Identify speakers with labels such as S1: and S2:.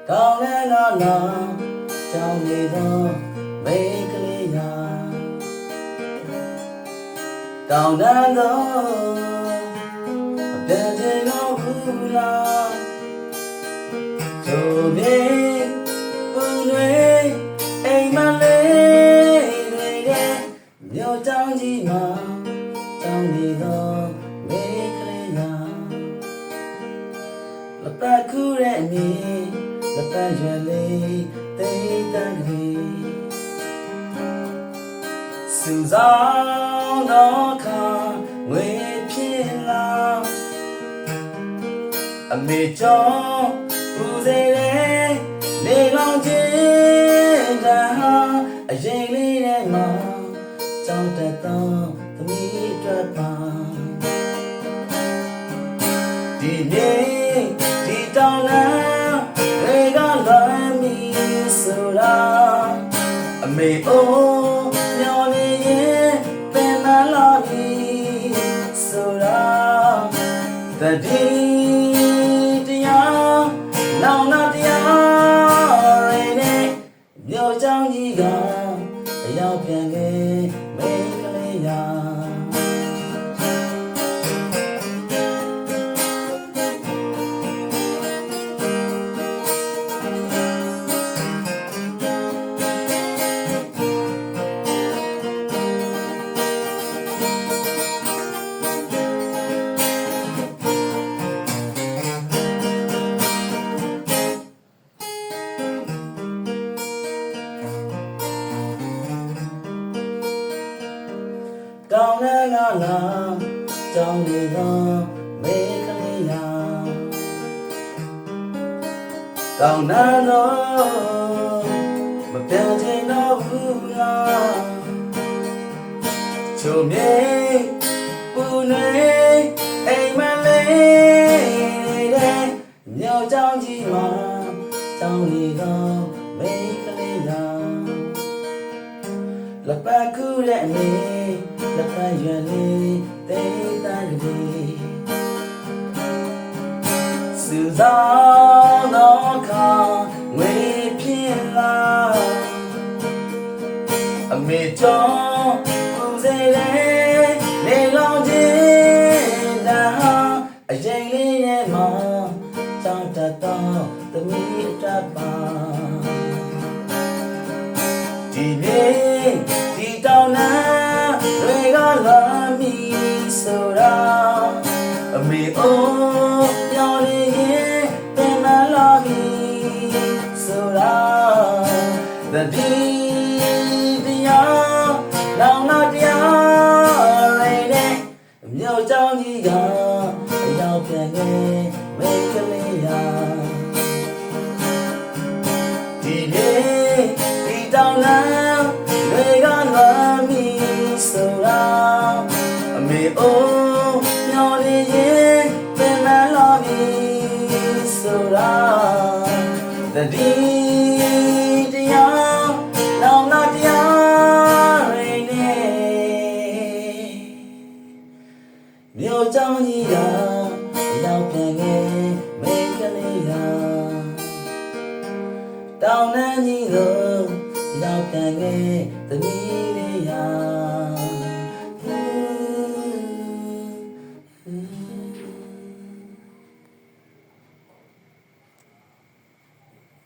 S1: ကောင်းတဲ့နာနာကြောင်းနေသောမိန်းကလေးရာကောင်းတဲ့သောအပြည့်တင်တော်ဘူးလားတို့မြေဦးတွေအိမ်မလေးတွေရဲ့မြို့တောင်ကြီးမှာကြောင်းနေသောမိန်းကလေးရာလက်ပတ်ခုရဲ့နေလက်ပတ်ရွယ်လေးတိတ်တန်ကလေးစူဆောင်တော့ခါငွေဖြစ်လာအမေကျော်ဦးစေးလေးနေလောင်ခြင်းတဟာအရင်လေးထဲမှာကြောင်းတက်တော့သမီးအတွက်ပါဒီနေ့ဒီတောင်းလာတွေကလွမ်းမီဆိုတာအမေအိုးညော်နေရင်ပင်မလာပြီဆိုတာတတိတရားနောင်နာတရားရင်းနဲ့မြို့ချောင်းကြီးကအရောက်ပြန်ခဲ့မိန်းကလေးရာကောင်းတဲ့နာနာကြောင်းနေသောမိန်းကလေးရာကောင်းနာတော့မပြောင်းချင်တော့ဘူးလားချိုမြေပူနေအိမ်မလေးတဲ့မြို့ချောင်းကြီးမှာကြောင်းနေသောမိန်းကလေးရာလက်ပတ်ခုရဲ့အနေလက်ဖက်ရွယ်လေးတိတ်တန်ကလေးစူဆောင်တော့ခါငွေဖြစ်လာအမေကျော်ဦးစေးလေးနေလောင်ခြင်းတဟာအရင်လေးရဲ့မှာကြောင်းတတ်တော့သမီးအတွက်ပါဒီနေ့ဒီတောင်းနာတွေကလာမီဆိုတာအမေအိုးပြောင်းနေရင်ပင်မလာမီဆိုတာတတိတရားနောင်နာတရားရင်းနဲ့မြို့ချောင်းကြီးကအရောက်ပြန်ခဲ့မိန်းကလေးရာဒီနေ့ဒီတောင်းနာတွေကလာမီဆိုတာအမေအိုးမျောနေရင်ပင်မလာပြီဆိုတာတတိတရားနောင်နာတရားရင်းနဲ့မြို့ချောင်းကြီးကရောက်ပြန်ခဲ့မိန်းကလေးရာတောင်းနှန်းကြီးကိုရောက်ပြန်ခဲ့သမီးလေးရာ